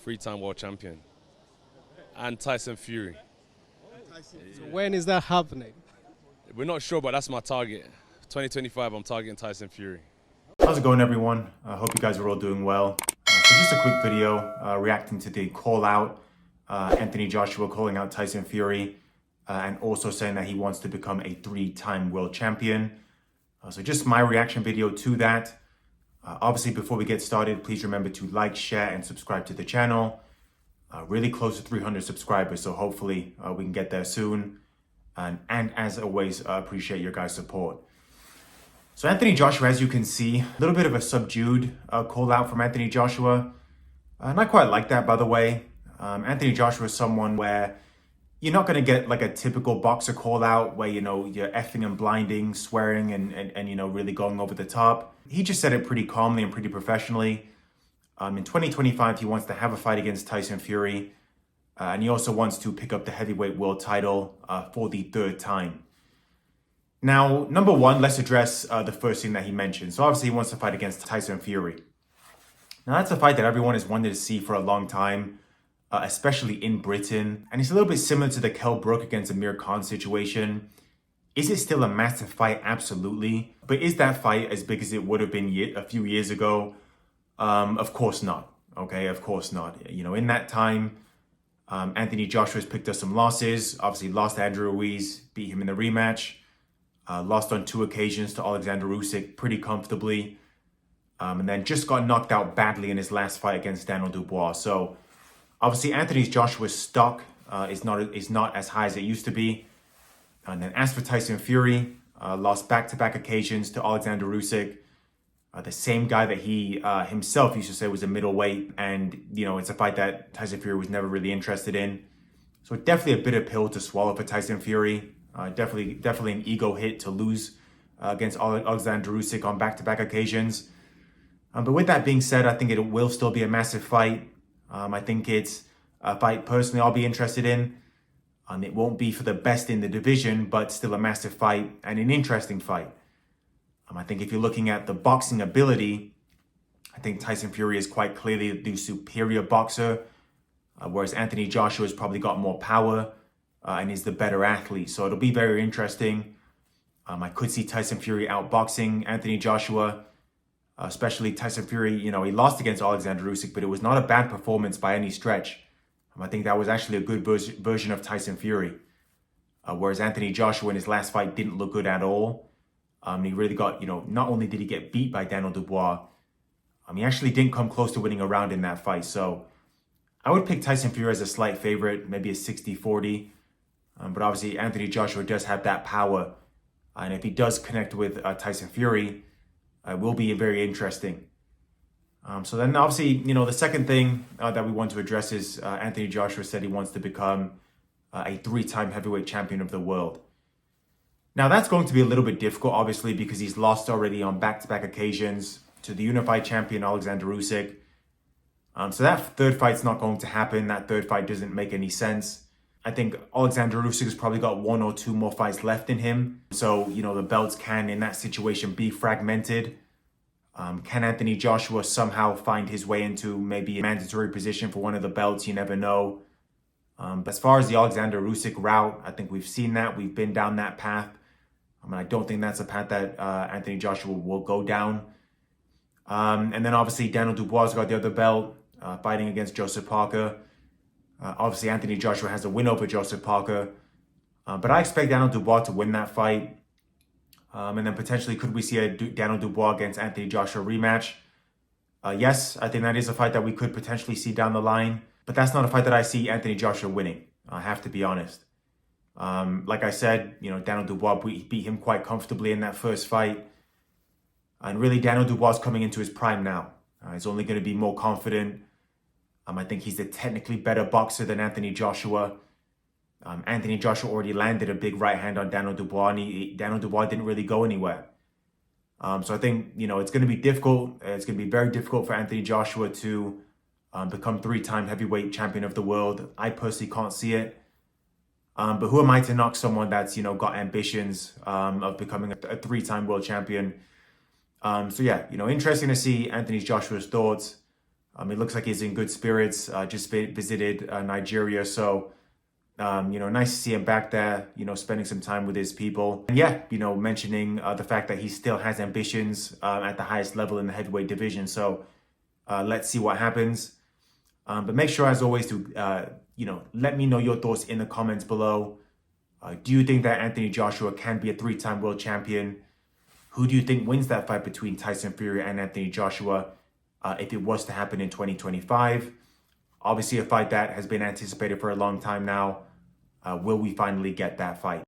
three-time world champion. And Tyson Fury. So when is that happening? We're not sure, but that's my target. 2025, I'm targeting Tyson Fury. How's it going, everyone? I hope you guys are all doing well. So just a quick video reacting to the call out, Anthony Joshua calling out Tyson Fury, and also saying that he wants to become a three-time world champion. So just my reaction video to that. Obviously, before we get started, please remember to like, share, and subscribe to the channel. Really close to 300 subscribers, so hopefully we can get there soon. And as always, appreciate your guys' support. So Anthony Joshua, as you can see, a little bit of a subdued call out from Anthony Joshua. And I quite like that, by the way. Anthony Joshua is someone where you're not going to get like a typical boxer call out where, you know, you're effing and blinding, swearing and you know, really going over the top. He just said it pretty calmly and pretty professionally. In 2025, he wants to have a fight against Tyson Fury. And he also wants to pick up the heavyweight world title for the third time. Now, number one, let's address the first thing that he mentioned. So obviously he wants to fight against Tyson Fury. Now that's a fight that everyone has wanted to see for a long time, especially in Britain. And it's a little bit similar to the Kell Brook against Amir Khan situation. Is it still a massive fight? Absolutely. But is that fight as big as it would have been a few years ago? Of course not. Okay, of course not. You know, in that time, Anthony Joshua's picked up some losses. Obviously lost to Andrew Ruiz, beat him in the rematch. Lost on 2 occasions to Alexander Usyk pretty comfortably. And then just got knocked out badly in his last fight against Daniel Dubois. So obviously Anthony Joshua's stock is not as high as it used to be. And then as for Tyson Fury, lost back-to-back occasions to Alexander Usyk. The same guy that he himself used to say was a middleweight. And, you know, it's a fight that Tyson Fury was never really interested in. So definitely a bitter pill to swallow for Tyson Fury. Definitely an ego hit to lose against Alexander Usyk on back-to-back occasions. But with that being said, I think it will still be a massive fight. I think it's a fight personally I'll be interested in. It won't be for the best in the division, but still a massive fight and an interesting fight. I think if you're looking at the boxing ability, I think Tyson Fury is quite clearly the superior boxer, whereas Anthony Joshua has probably got more power and is the better athlete. So it'll be very interesting. I could see Tyson Fury outboxing Anthony Joshua, especially Tyson Fury. You know, he lost against Alexander Usyk, but it was not a bad performance by any stretch. I think that was actually a good version of Tyson Fury, whereas Anthony Joshua in his last fight didn't look good at all. He really got, you know, not only did he get beat by Daniel Dubois, he actually didn't come close to winning a round in that fight. So I would pick Tyson Fury as a slight favorite, maybe a 60-40. But obviously Anthony Joshua does have that power. And if he does connect with Tyson Fury, it will be very interesting. So then obviously, you know, the second thing that we want to address is Anthony Joshua said he wants to become a 3-time heavyweight champion of the world. Now that's going to be a little bit difficult, obviously, because he's lost already on back-to-back occasions to the unified champion Alexander Usyk. So that third fight's not going to happen. That third fight doesn't make any sense. I think Alexander Usyk has probably got 1 or 2 more fights left in him. So, you know, the belts can, in that situation, be fragmented. Can Anthony Joshua somehow find his way into maybe a mandatory position for one of the belts? You never know. But as far as the Alexander Usyk route, I think we've seen that. We've been down that path. I don't think that's a path that Anthony Joshua will go down. And then obviously Daniel Dubois got the other belt, fighting against Joseph Parker. Obviously Anthony Joshua has a win over Joseph Parker. But I expect Daniel Dubois to win that fight. And then potentially could we see a Daniel Dubois against Anthony Joshua rematch? Yes, I think that is a fight that we could potentially see down the line. But that's not a fight that I see Anthony Joshua winning. I have to be honest. Like I said, you know, Daniel Dubois beat him quite comfortably in that first fight. And really, Daniel Dubois is coming into his prime now. He's only going to be more confident. I think he's a technically better boxer than Anthony Joshua. Anthony Joshua already landed a big right hand on Daniel Dubois, and Daniel Dubois didn't really go anywhere. So I think, you know, it's going to be difficult. It's going to be very difficult for Anthony Joshua to become 3-time heavyweight champion of the world. I personally can't see it. But who am I to knock someone that's, you know, got ambitions of becoming a 3-time world champion? So yeah, you know, interesting to see Anthony Joshua's thoughts. It looks like he's in good spirits. Just visited Nigeria, so nice to see him back there. Spending some time with his people. And yeah, mentioning the fact that he still has ambitions at the highest level in the heavyweight division. So let's see what happens. But make sure, as always, to let me know your thoughts in the comments below. Do you think that Anthony Joshua can be a 3-time world champion? Who do you think wins that fight between Tyson Fury and Anthony Joshua if it was to happen in 2025? Obviously, a fight that has been anticipated for a long time now. Will we finally get that fight?